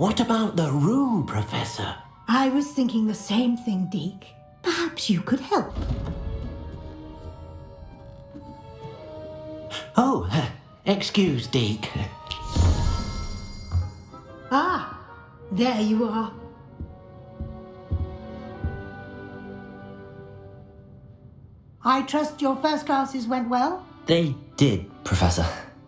What about the room, Professor? I was thinking the same thing, Deke. Perhaps you could help. Oh, excuse, Deke. Ah, there you are. I trust your first classes went well? They did, Professor.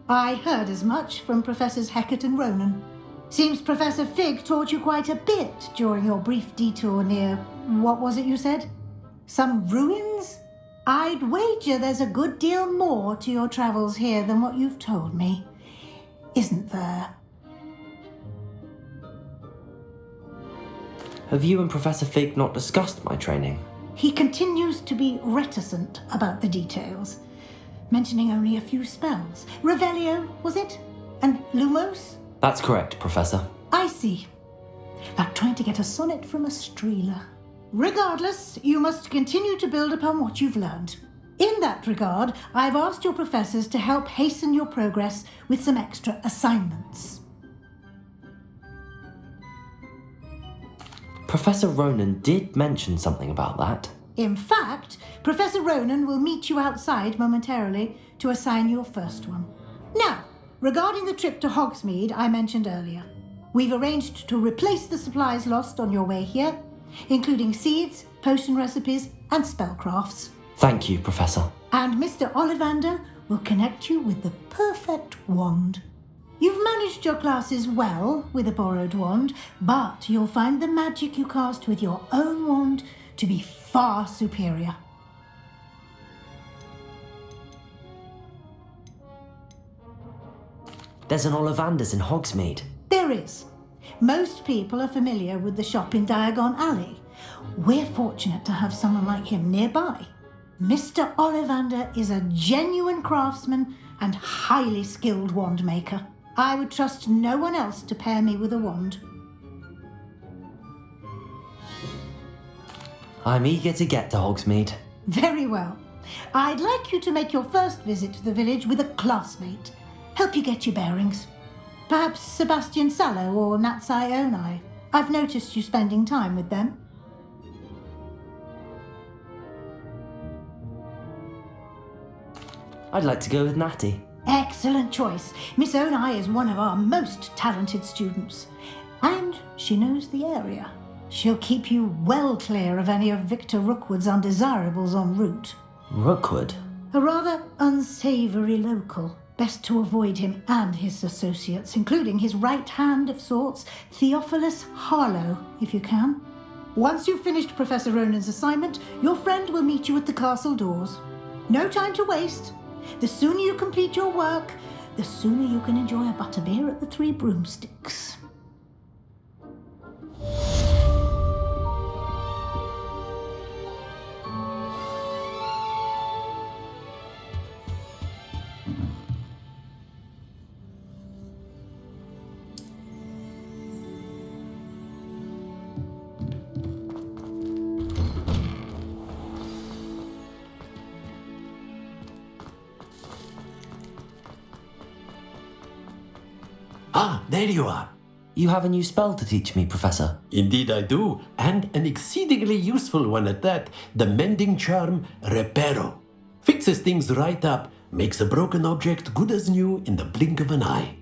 I heard as much from Professors Hecat and Ronan. Seems Professor Fig taught you quite a bit during your brief detour near... what was it you said? Some ruins? I'd wager there's a good deal more to your travels here than what you've told me. Isn't there? Have you and Professor Fig not discussed my training? He continues to be reticent about the details, mentioning only a few spells. Revelio, was it? And Lumos? That's correct, Professor. I see. Like trying to get a sonnet from a streeler. Regardless, you must continue to build upon what you've learned. In that regard, I've asked your professors to help hasten your progress with some extra assignments. Professor Ronan did mention something about that. In fact, Professor Ronan will meet you outside momentarily to assign your first one. Now, regarding the trip to Hogsmeade I mentioned earlier, we've arranged to replace the supplies lost on your way here, including seeds, potion recipes, and spellcrafts. Thank you, Professor. And Mr. Ollivander will connect you with the perfect wand. You've managed your classes well with a borrowed wand, but you'll find the magic you cast with your own wand to be far superior. There's an Ollivander's in Hogsmeade. There is. Most people are familiar with the shop in Diagon Alley. We're fortunate to have someone like him nearby. Mr. Ollivander is a genuine craftsman and highly skilled wand maker. I would trust no one else to pair me with a wand. I'm eager to get to Hogsmeade. Very well. I'd like you to make your first visit to the village with a classmate. Help you get your bearings. Perhaps Sebastian Sallow or Natsai Onai. I've noticed you spending time with them. I'd like to go with Natty. Excellent choice. Miss Onai is one of our most talented students. And she knows the area. She'll keep you well clear of any of Victor Rookwood's undesirables en route. Rookwood? A rather unsavoury local. Best to avoid him and his associates, including his right hand of sorts, Theophilus Harlow, if you can. Once you've finished Professor Ronan's assignment, your friend will meet you at the castle doors. No time to waste. The sooner you complete your work, the sooner you can enjoy a butterbeer at the Three Broomsticks. Ah, there you are. You have a new spell to teach me, Professor. Indeed I do, and an exceedingly useful one at that. The mending charm, Reparo. Fixes things right up, makes a broken object good as new in the blink of an eye.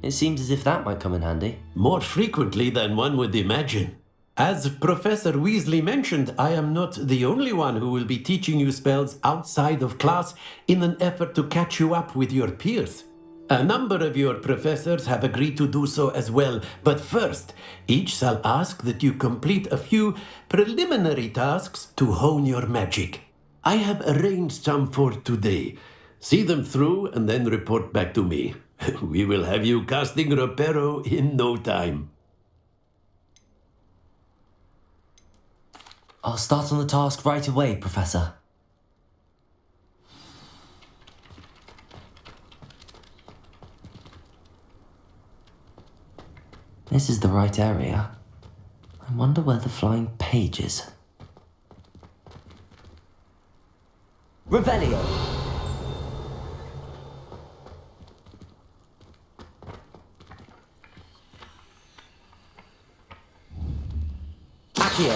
It seems as if that might come in handy. More frequently than one would imagine. As Professor Weasley mentioned, I am not the only one who will be teaching you spells outside of class in an effort to catch you up with your peers. A number of your professors have agreed to do so as well, but first, each shall ask that you complete a few preliminary tasks to hone your magic. I have arranged some for today. See them through and then report back to me. We will have you casting Reparo in no time. I'll start on the task right away, Professor. This is the right area. I wonder where the flying page is. Revelio! Accio.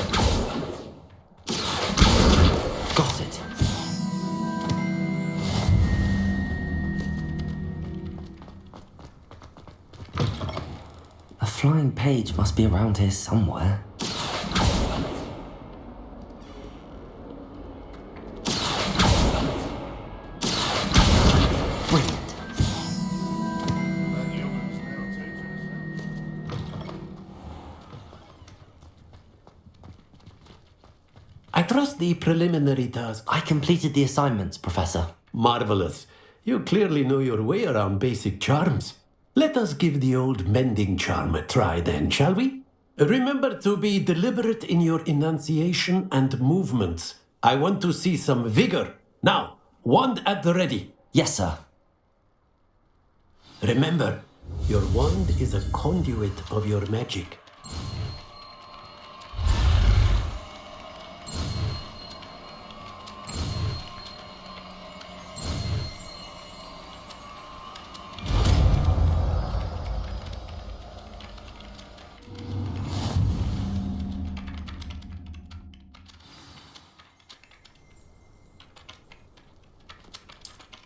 Got it. A flying page must be around here somewhere. Brilliant. I trust the preliminary task. I completed the assignments, Professor. Marvelous. You clearly know your way around basic charms. Let us give the old mending charm a try then, shall we? Remember to be deliberate in your enunciation and movements. I want to see some vigor. Now, wand at the ready. Yes, sir. Remember, your wand is a conduit of your magic.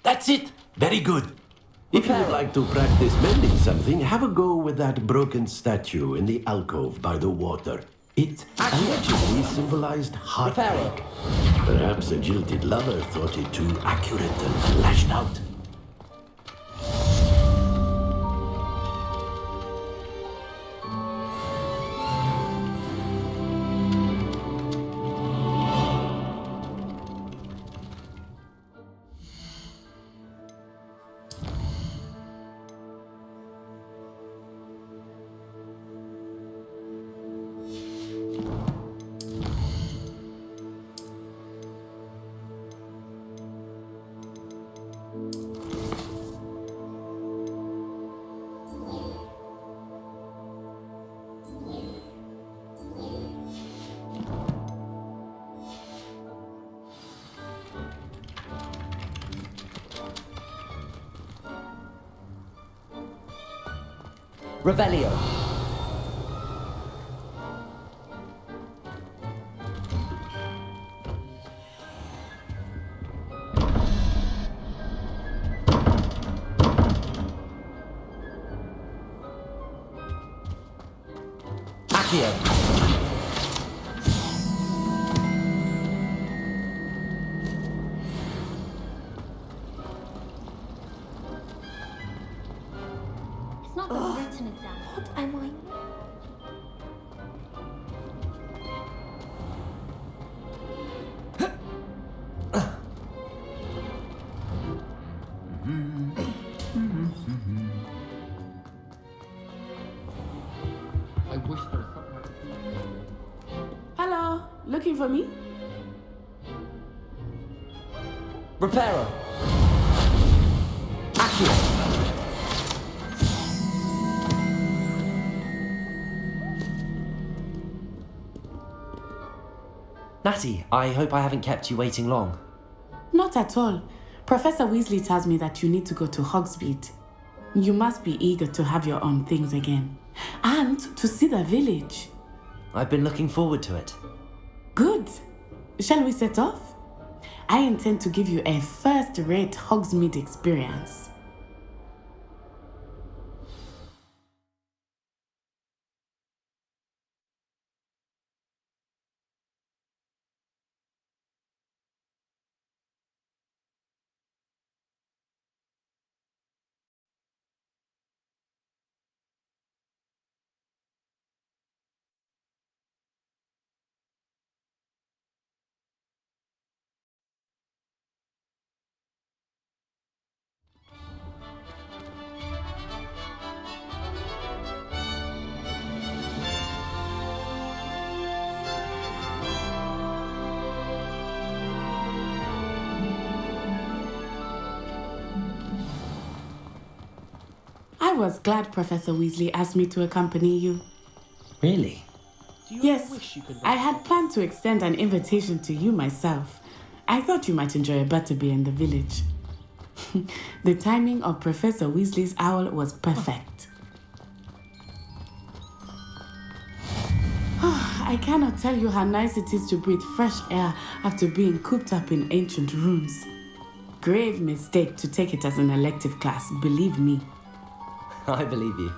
That's it! Very good. If you would like to practice mending something, have a go with that broken statue in the alcove by the water. It allegedly symbolized heartbreak. Perhaps a jilted lover thought it too accurate and lashed out. Revelio. Accio. It's not the written exam. What am I? I wish there was something I could do. Hello, looking for me? Reparo. Accio. Natty, I hope I haven't kept you waiting long. Not at all. Professor Weasley tells me that you need to go to Hogsmeade. You must be eager to have your own things again. And to see the village. I've been looking forward to it. Good. Shall we set off? I intend to give you a first-rate Hogsmeade experience. I was glad Professor Weasley asked me to accompany you. Really? Yes, I had planned to extend an invitation to you myself. I thought you might enjoy a butterbeer in the village. The timing of Professor Weasley's owl was perfect. I I cannot tell you how nice it is to breathe fresh air after being cooped up in ancient ruins. Grave mistake to take it as an elective class, believe me. I believe you.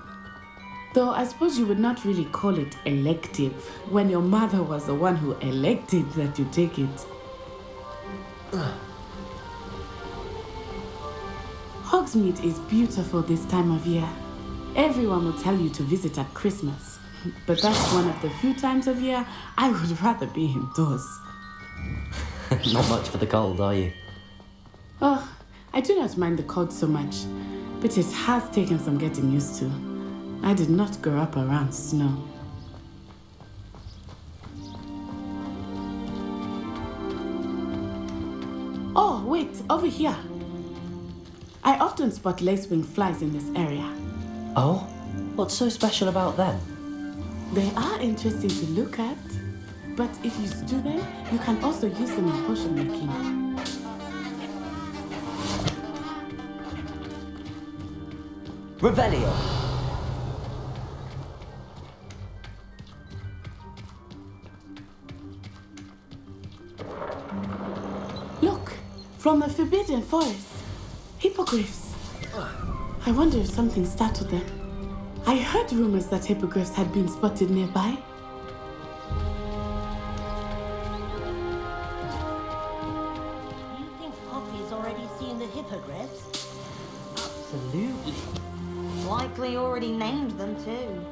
Though I suppose you would not really call it elective when your mother was the one who elected that you take it. Hogsmeade is beautiful this time of year. Everyone will tell you to visit at Christmas, but that's one of the few times of year I would rather be indoors. Not much for the cold, are you? Oh, I do not mind the cold so much, but it has taken some getting used to. I did not grow up around snow. Oh, wait, over here. I often spot lacewing flies in this area. Oh? What's so special about them? They are interesting to look at, but if you stew them, you can also use them in potion making. Revelio! Look, from the Forbidden Forest. Hippogriffs. I wonder if something startled them. I heard rumors that hippogriffs had been spotted nearby. Do you think Poppy's already seen the hippogriffs? Absolutely. Likely already named them too.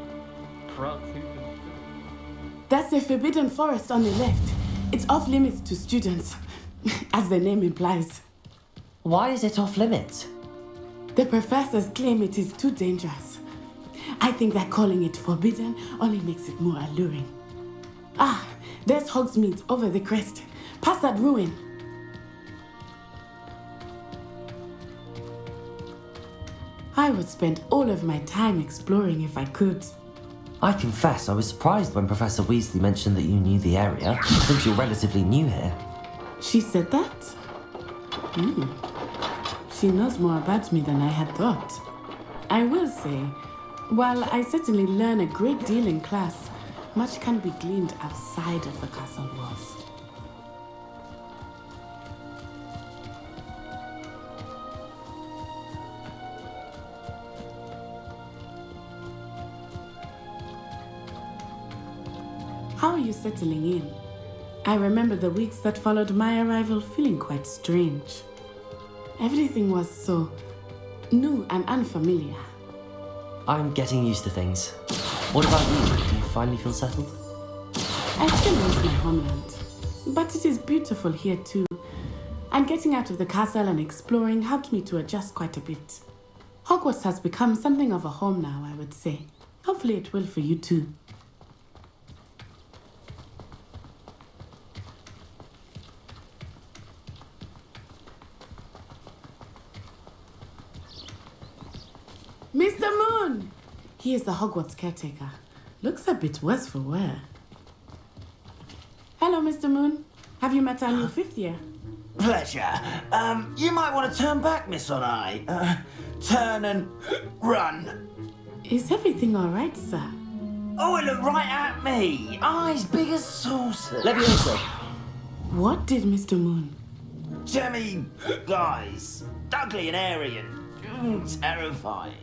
That's the Forbidden Forest on the left. It's off limits to students, as the name implies. Why is it off limits? The professors claim it is too dangerous. I think that calling it forbidden only makes it more alluring. Ah, there's Hogsmeade over the crest, past that ruin. I would spend all of my time exploring if I could. I confess I was surprised when Professor Weasley mentioned that you knew the area, since you're relatively new here. She said that? She knows more about me than I had thought. I will say, while I certainly learn a great deal in class, much can be gleaned outside of the castle walls. How are you settling in? I remember the weeks that followed my arrival feeling quite strange. Everything was so new and unfamiliar. I'm getting used to things. What about you? Do you finally feel settled? I still miss my homeland, but it is beautiful here too. And getting out of the castle and exploring helped me to adjust quite a bit. Hogwarts has become something of a home now, I would say. Hopefully it will for you too. Mr. Moon! He is the Hogwarts caretaker. Looks a bit worse for wear. Hello, Mr. Moon. Have you met our new fifth year? Pleasure. You might want to turn back, Miss On Eye. Turn and run. Is everything all right, sir? Oh, it looked right at me. Eyes big as saucers. Leviosa! What did Mr. Moon? Jemmy, guys. Ugly and airy and terrifying.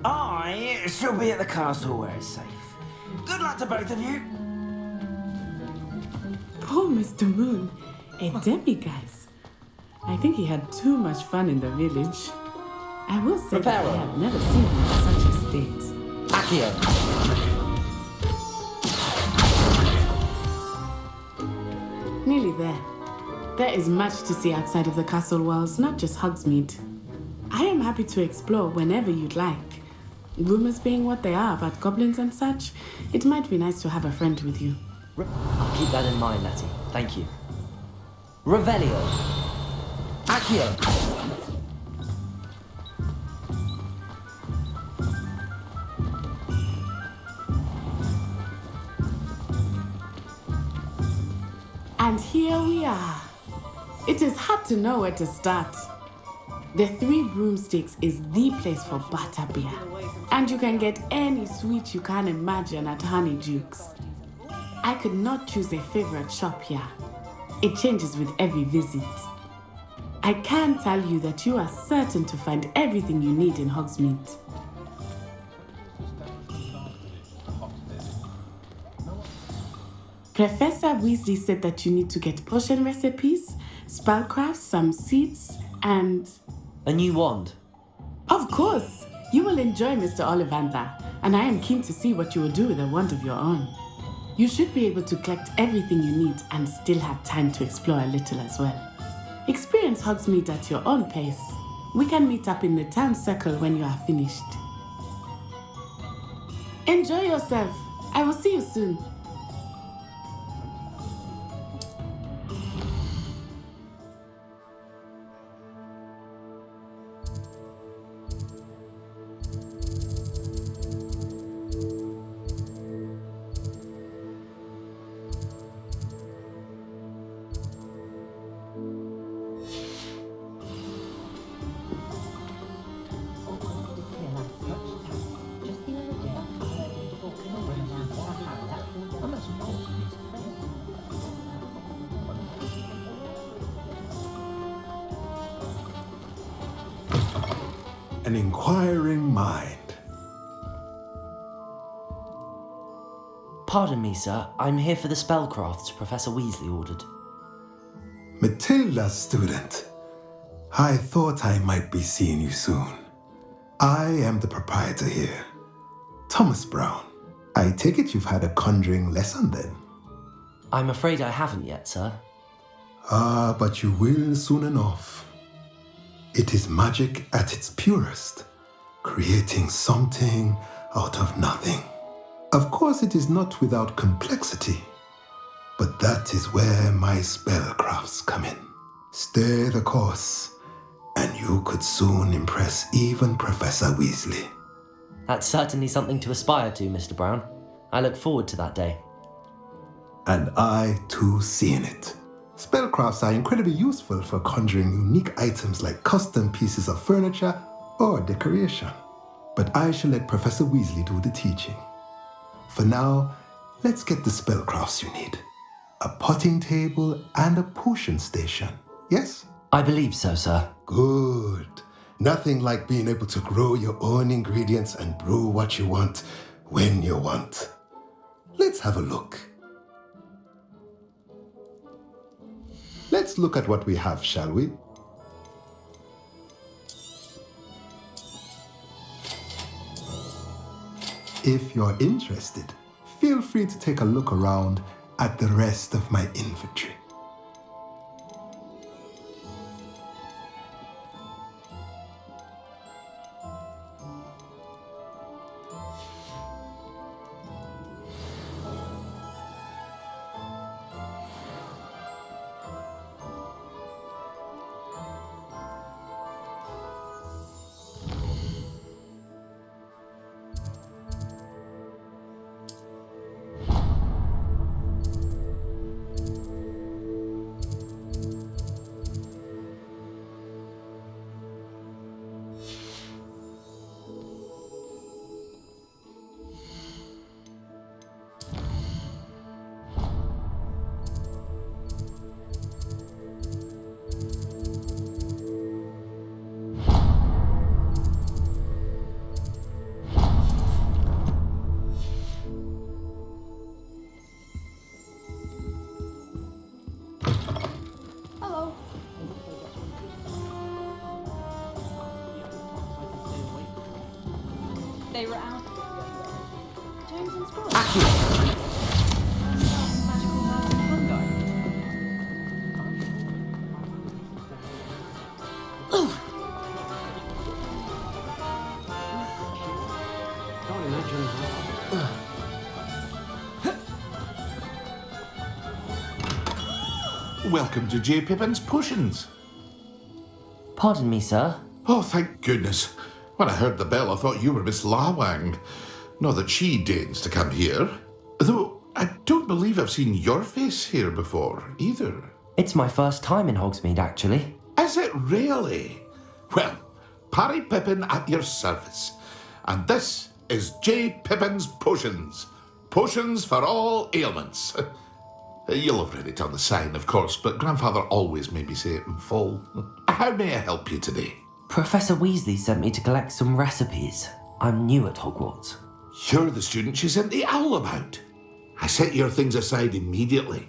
I shall be at the castle where it's safe. Good luck to both of you. Poor Mr. Moon. A demiguise. I think he had too much fun in the village. I will say that I have never seen him in such a state. Accio! Nearly there. There is much to see outside of the castle walls, not just Hogsmeade. I am happy to explore whenever you'd like. Rumors being what they are about goblins and such, it might be nice to have a friend with you. I'll keep that in mind, Natty. Thank you. Revelio! Accio! And here we are. It is hard to know where to start. The Three Broomsticks is the place for butterbeer. And you can get any sweet you can imagine at Honeydukes. I could not choose a favorite shop here. It changes with every visit. I can tell you that you are certain to find everything you need in Hogsmeade. Professor Weasley said that you need to get potion recipes, spellcraft, some seeds, and... A new wand. Of course! You will enjoy Mr. Ollivander, and I am keen to see what you will do with a wand of your own. You should be able to collect everything you need and still have time to explore a little as well. Experience Hogsmeade at your own pace. We can meet up in the town circle when you are finished. Enjoy yourself. I will see you soon. An inquiring mind. Pardon me, sir. I'm here for the spellcrafts Professor Weasley ordered. Matilda, student. I thought I might be seeing you soon. I am the proprietor here, Thomas Brown. I take it you've had a conjuring lesson then? I'm afraid I haven't yet, sir. But you will soon enough. It is magic at its purest, creating something out of nothing. Of course, it is not without complexity, but that is where my spellcrafts come in. Stay the course, and you could soon impress even Professor Weasley. That's certainly something to aspire to, Mr. Brown. I look forward to that day. And I, too, seeing it. Spellcrafts are incredibly useful for conjuring unique items like custom pieces of furniture or decoration. But I shall let Professor Weasley do the teaching. For now, let's get the spellcrafts you need. A potting table and a potion station, yes? I believe so, sir. Good. Nothing like being able to grow your own ingredients and brew what you want when you want. Let's have a look. Let's look at what we have, shall we? If you're interested, feel free to take a look around at the rest of my inventory. They were out. James and Scrooge. Magical mountain fungi. Can't imagine Welcome to J. Pippin's Potions. Pardon me, sir. Oh, thank goodness. When I heard the bell, I thought you were Miss Lawang. Not that she deigns to come here. Though I don't believe I've seen your face here before, either. It's my first time in Hogsmeade, actually. Is it really? Well, Parry Pippin at your service. And this is J. Pippin's Potions. Potions for all ailments. You'll have read it on the sign, of course, but Grandfather always made me say it in full. How may I help you today? Professor Weasley sent me to collect some recipes. I'm new at Hogwarts. You're the student she sent the owl about. I set your things aside immediately.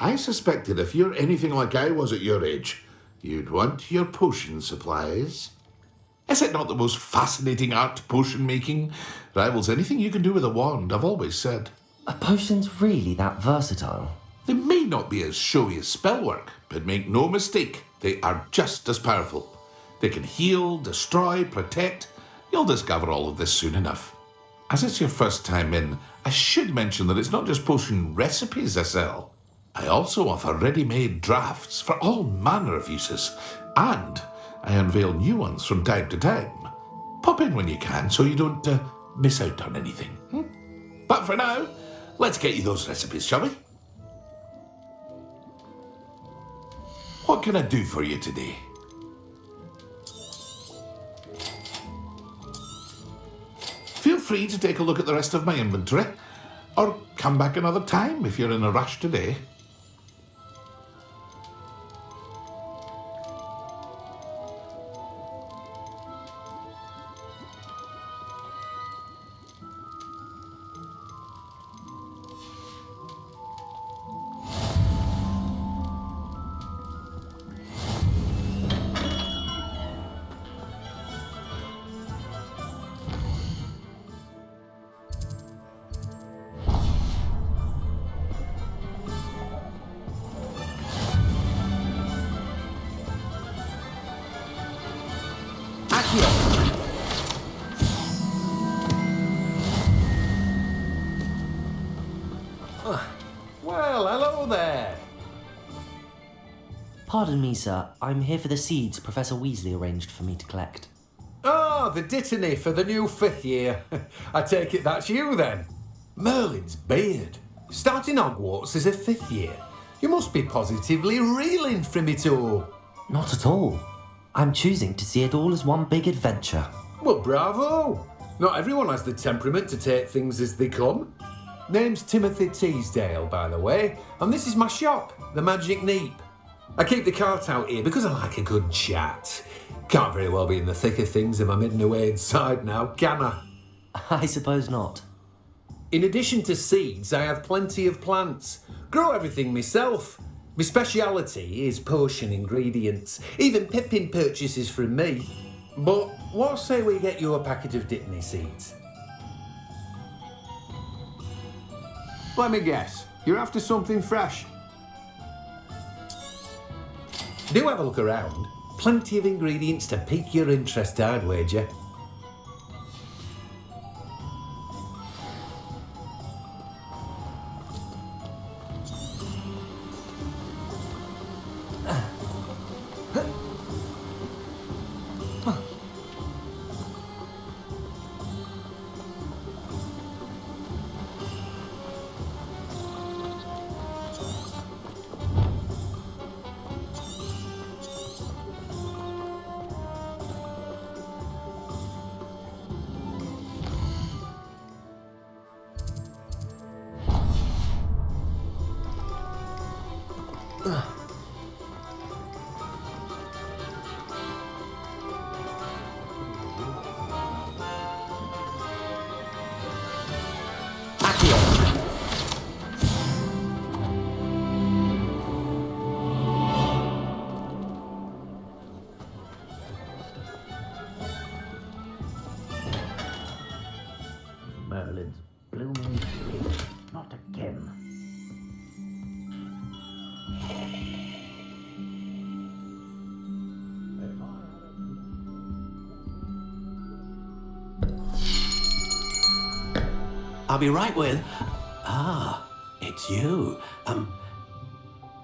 I suspected if you're anything like I was at your age, you'd want your potion supplies. Is it not the most fascinating art, potion making? Rivals anything you can do with a wand, I've always said. Are potions really that versatile? They may not be as showy as spellwork, but make no mistake, they are just as powerful. They can heal, destroy, protect. You'll discover all of this soon enough. As it's your first time in, I should mention that it's not just potion recipes I sell. I also offer ready-made drafts for all manner of uses, and I unveil new ones from time to time. Pop in when you can so you don't miss out on anything. But for now, let's get you those recipes, shall we? What can I do for you today? Feel free to take a look at the rest of my inventory, or come back another time if you're in a rush today. Well, hello there. Pardon me, sir. I'm here for the seeds Professor Weasley arranged for me to collect. Oh, the dittany for the new 5th year. I take it that's you then. Merlin's beard. Starting Hogwarts as a 5th year. You must be positively reeling from it all. Not at all. I'm choosing to see it all as one big adventure. Well, bravo. Not everyone has the temperament to take things as they come. Name's Timothy Teasdale, by the way, and this is my shop, the Magic Neep. I keep the cart out here because I like a good chat. Can't very well be in the thick of things if I'm hidden away inside now, can I? I suppose not. In addition to seeds, I have plenty of plants. Grow everything myself. My speciality is potion ingredients. Even Pippin purchases from me. But what say we get you a packet of Dittany seeds? Let me guess, you're after something fresh. Do have a look around. Plenty of ingredients to pique your interest, I'd wager. Merlin's blooming tree. Not again. I'll be right with... Ah, it's you.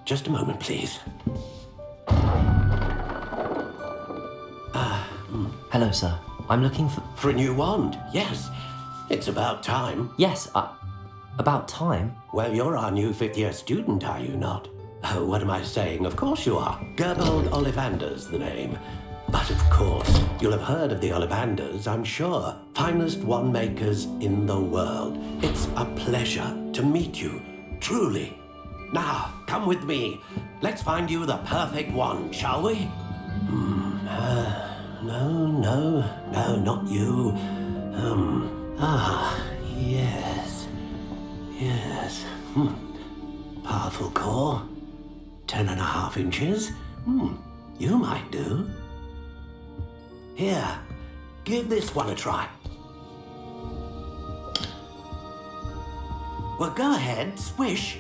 Just a moment, please. Hello, sir. I'm looking for... For a new wand, yes. It's about time. Yes, about time? Well, you're our new 5th year student, are you not? Oh, what am I saying? Of course you are. Gerbold Ollivander's the name. But of course, You'll have heard of the Ollivanders, I'm sure. Finest wand makers in the world. It's a pleasure to meet you, truly. Now, come with me. Let's find you the perfect wand, shall we? No, not you. Yes. Powerful core. 10.5 inches. You might do. Here, give this one a try. Well, go ahead, swish.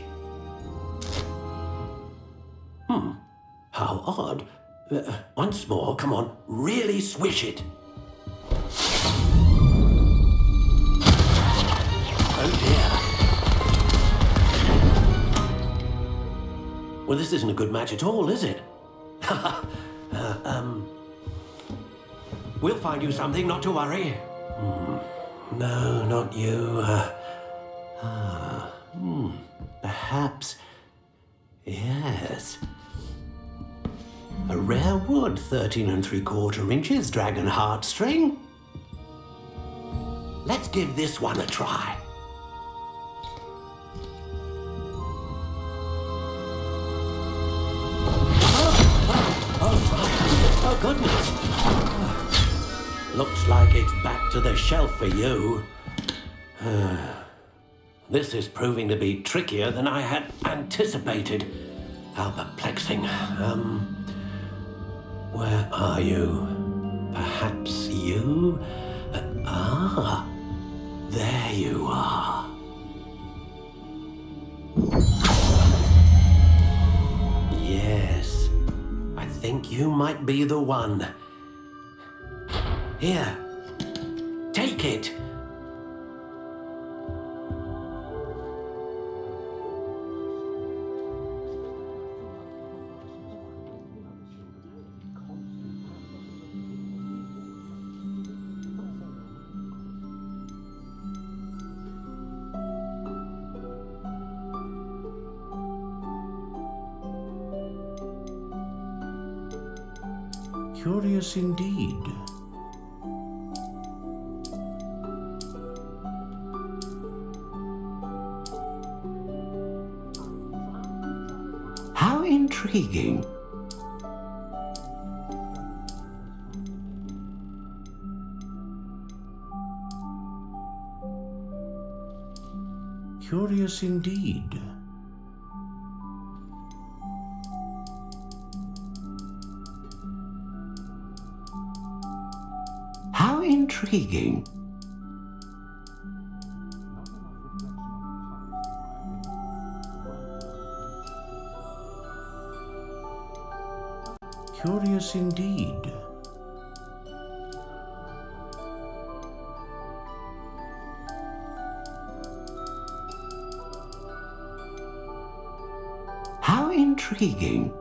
How odd. Once more, come on, really swish it. Oh dear. Well, this isn't a good match at all, is it? We'll find you something, not to worry. No, not you. Perhaps. Yes. A rare wood, 13 3/4 inches, dragon heartstring. Let's give this one a try. Oh goodness. Looks like it's back to the shelf for you. This is proving to be trickier than I had anticipated. How perplexing. Where are you? Perhaps you? There you are. Yes, I think you might be the one. Here, take it. Curious indeed. How intriguing. Curious indeed. How intriguing. Curious indeed. How intriguing.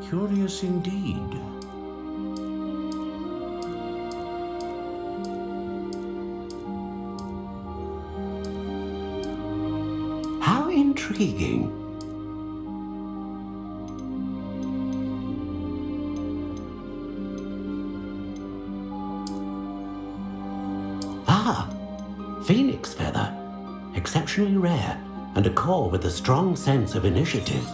Curious indeed. How intriguing. Phoenix feather. Exceptionally rare, and a core with a strong sense of initiative.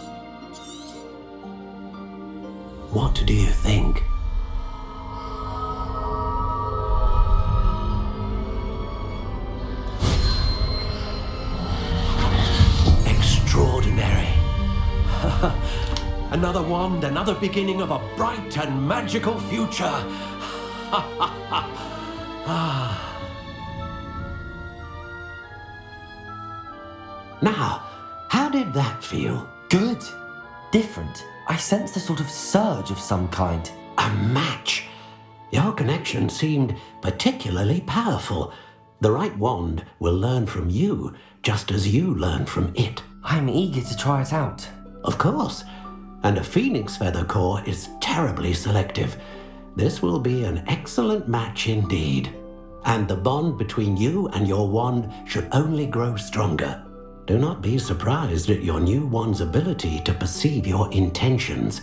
What do you think? Extraordinary. Another wand, another beginning of a bright and magical future. Now, how did that feel? Good. Different. I sensed a sort of surge of some kind. A match. Your connection seemed particularly powerful. The right wand will learn from you, just as you learn from it. I'm eager to try it out. Of course. And a phoenix feather core is terribly selective. This will be an excellent match indeed. And the bond between you and your wand should only grow stronger. Do not be surprised at your new one's ability to perceive your intentions,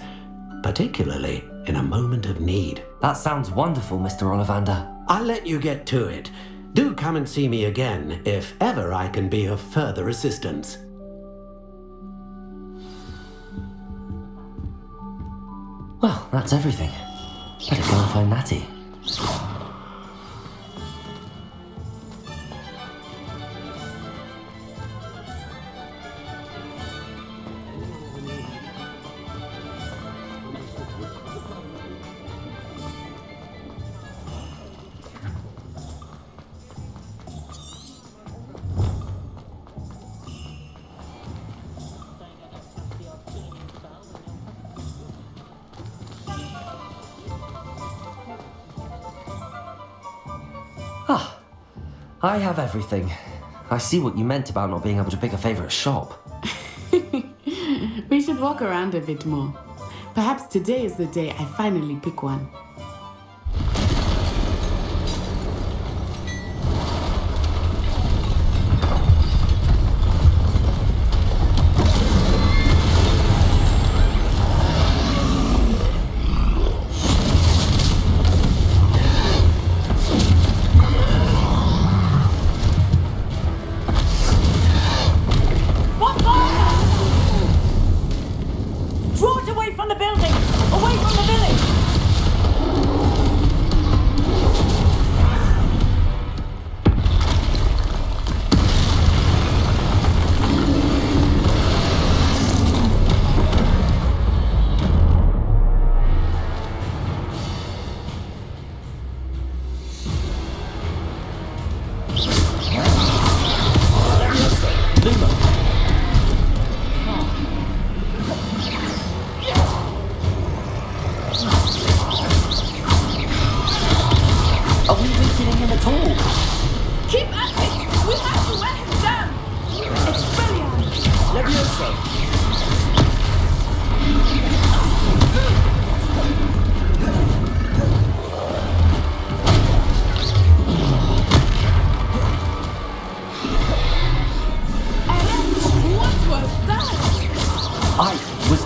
particularly in a moment of need. That sounds wonderful, Mr. Ollivander. I'll let you get to it. Do come and see me again if ever I can be of further assistance. Well, that's everything. Better go and find Natty. Ah, I have everything. I see what you meant about not being able to pick a favourite shop. We should walk around a bit more. Perhaps today is the day I finally pick one.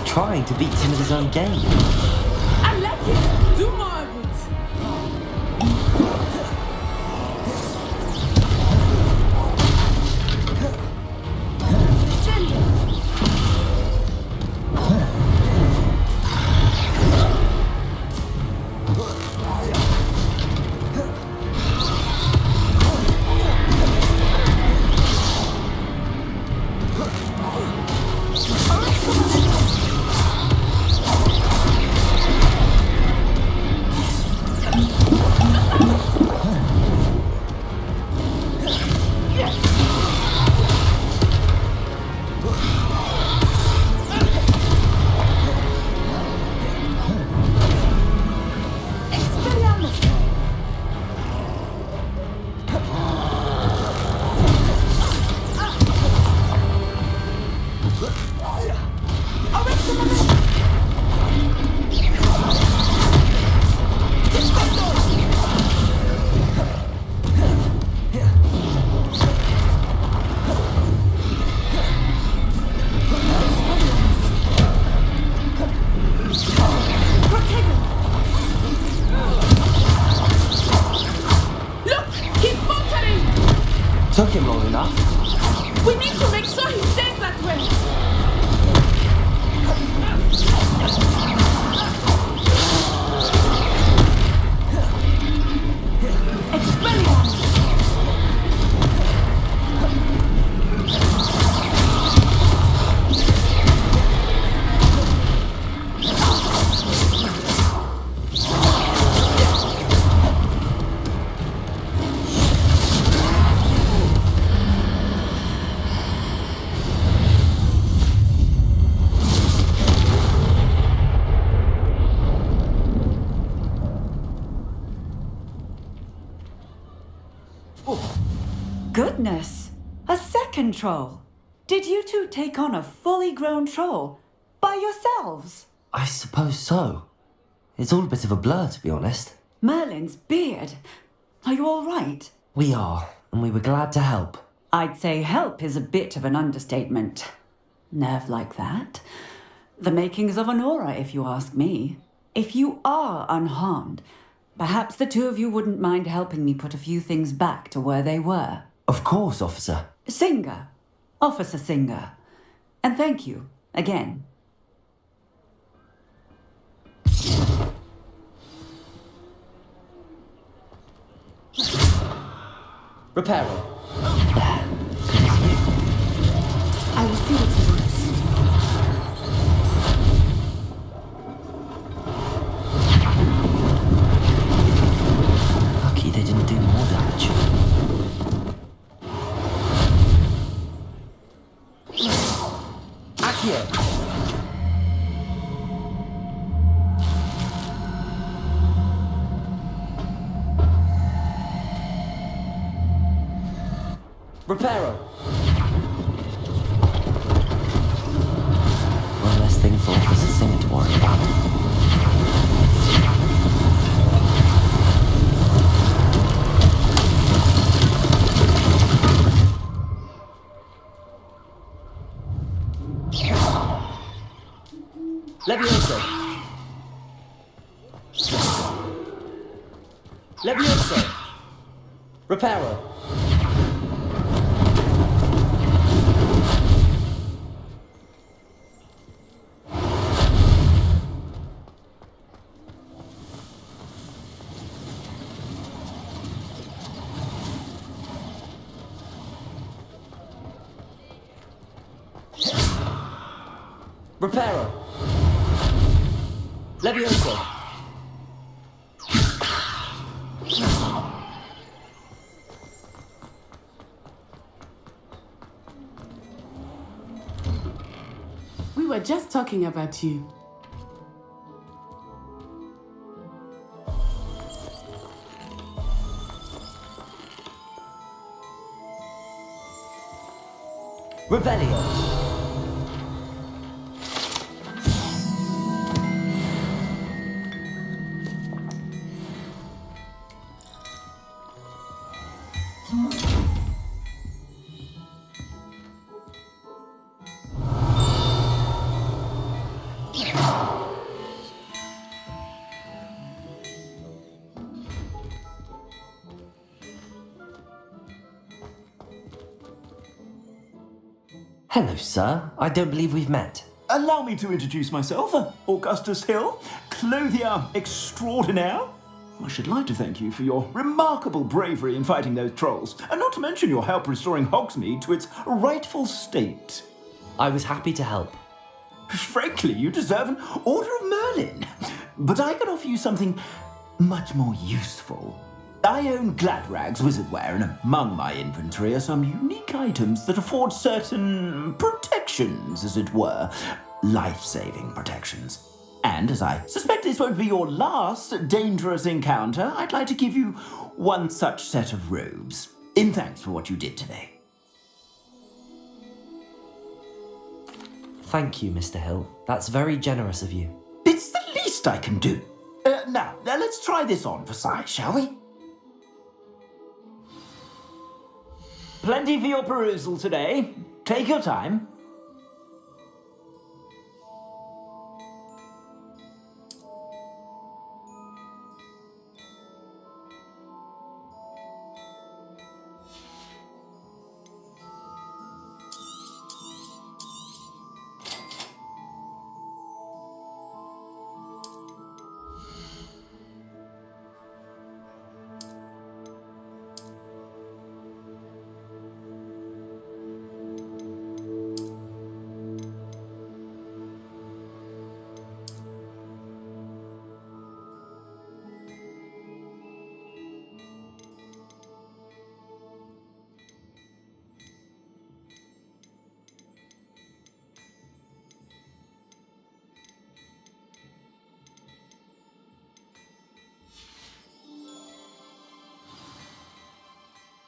Trying to beat him at his own game. I like it. Do more of it. Took him long enough. We need to make sure he stays that way. Goodness! A second troll! Did you two take on a fully grown troll by yourselves? I suppose so. It's all a bit of a blur, to be honest. Merlin's beard! Are you all right? We are, and we were glad to help. I'd say help is a bit of an understatement. Nerve like that. The makings of an aura, if you ask me. If you are unharmed, perhaps the two of you wouldn't mind helping me put a few things back to where they were. Of course, officer. Singer. Officer Singer. And thank you, again. Reparo. I will see what he wants. Lucky they didn't do more damage. Accio. Reparo. One less thing for Officer Singer to worry about. Levioso. Levioso. Reparo. Reparo. Levioso. We were just talking about you. Revelio. Hello, sir. I don't believe we've met. Allow me to introduce myself, Augustus Hill, clothier extraordinaire. I should like to thank you for your remarkable bravery in fighting those trolls, and not to mention your help restoring Hogsmeade to its rightful state. I was happy to help. Frankly, you deserve an Order of Merlin. But I can offer you something much more useful. I own Gladrag's wizardware, and among my inventory are some unique items that afford certain protections, as it were. Life-saving protections. And as I suspect this won't be your last dangerous encounter, I'd like to give you one such set of robes, in thanks for what you did today. Thank you, Mr. Hill. That's very generous of you. It's the least I can do. Now, let's try this on for size, shall we? Plenty for your perusal today. Take your time.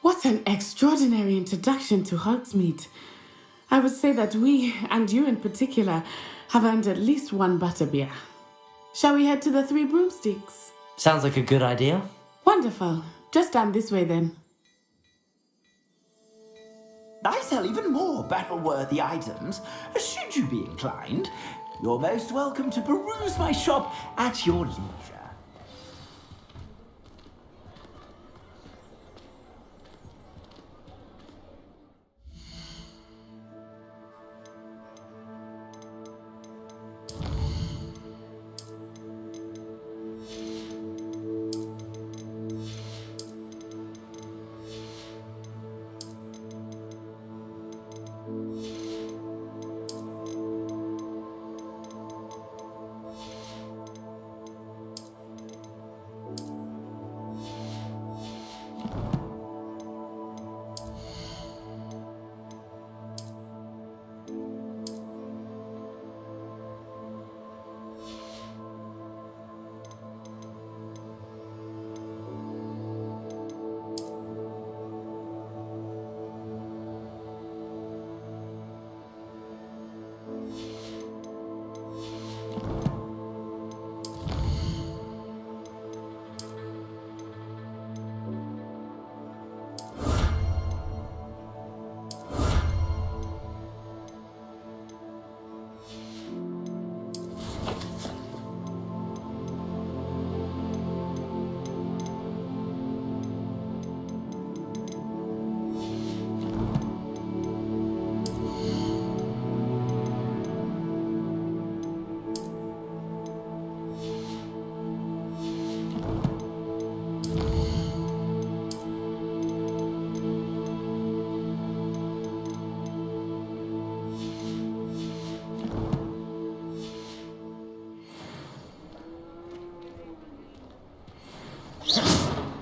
What an extraordinary introduction to Hogsmeade. I would say that we, and you in particular, have earned at least one butterbeer. Shall we head to the Three Broomsticks? Sounds like a good idea. Wonderful. Just down this way then. I sell even more battle-worthy items. Should you be inclined, you're most welcome to peruse my shop at your leisure.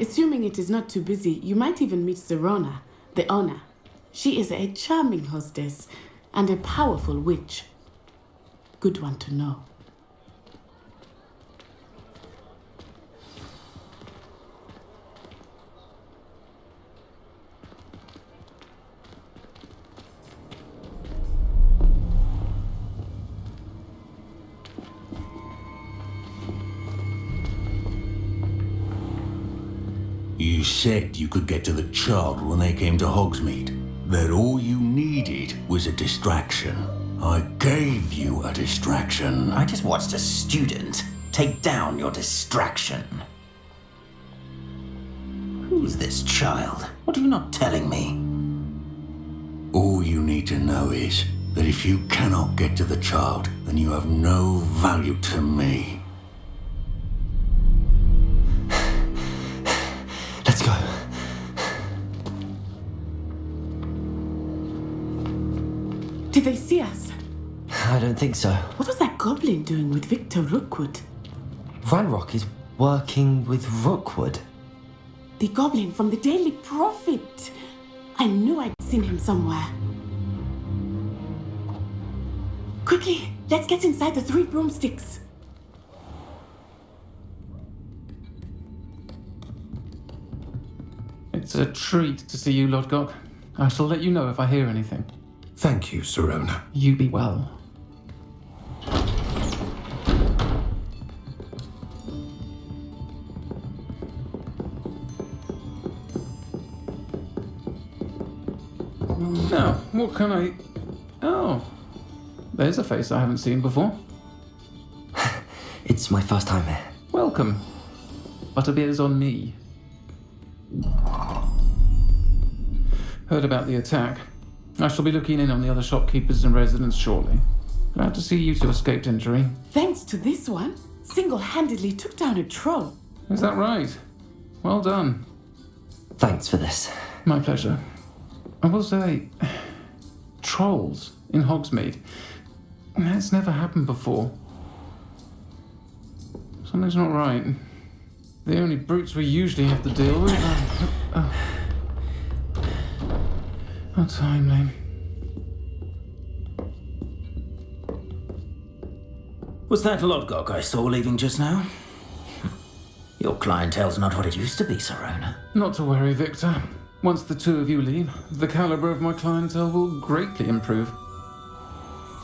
Assuming it is not too busy, you might even meet Serona, the owner. She is a charming hostess and a powerful witch. Good one to know. You said you could get to the child when they came to Hogsmeade. That all you needed was a distraction. I gave you a distraction. I just watched a student take down your distraction. Who's this child? What are you not telling me? All you need to know is that if you cannot get to the child, then you have no value to me. Let's go. Did they see us? I don't think so. What was that goblin doing with Victor Rookwood? Ranrock is working with Rookwood. The goblin from the Daily Prophet. I knew I'd seen him somewhere. Quickly, let's get inside the 3 broomsticks. It's a treat to see you, Lodgok. I shall let you know if I hear anything. Thank you, Serona. You be well. Now, what can I... Oh, there's a face I haven't seen before. It's my first time here. Welcome. Butterbeer's on me. Heard about the attack. I shall be looking in on the other shopkeepers and residents shortly. Glad to see you two escaped injury. Thanks to this one, single-handedly took down a troll. Is that right? Well done. Thanks for this. My pleasure. I will say, trolls in Hogsmeade. That's never happened before. Something's not right. The only brutes we usually have to deal with are... How timely. Was that Lodgok I saw leaving just now? Your clientele's not what it used to be, Serona. Not to worry, Victor. Once the two of you leave, the caliber of my clientele will greatly improve.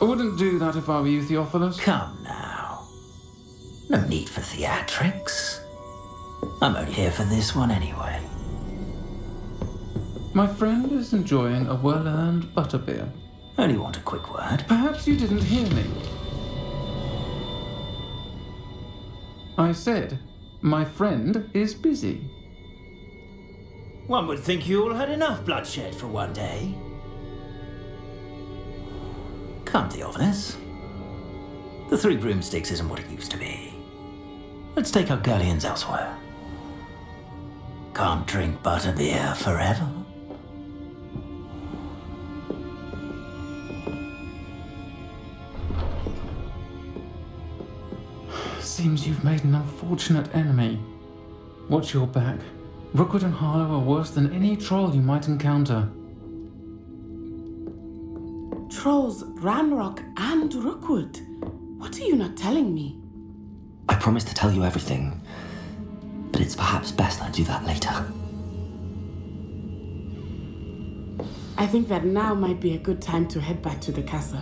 I wouldn't do that if I were you, Theophilus. Come now. No need for theatrics. I'm only here for this one anyway. My friend is enjoying a well-earned butterbeer. Only want a quick word. Perhaps you didn't hear me. I said, my friend is busy. One would think you all had enough bloodshed for one day. Come, Theophilus. The Three Broomsticks isn't what it used to be. Let's take our galleons elsewhere. Can't drink butterbeer forever. Seems you've made an unfortunate enemy. Watch your back. Rookwood and Harlow are worse than any troll you might encounter. Trolls, Ranrock, and Rookwood. What are you not telling me? I promise to tell you everything, but it's perhaps best I do that later. I think that now might be a good time to head back to the castle.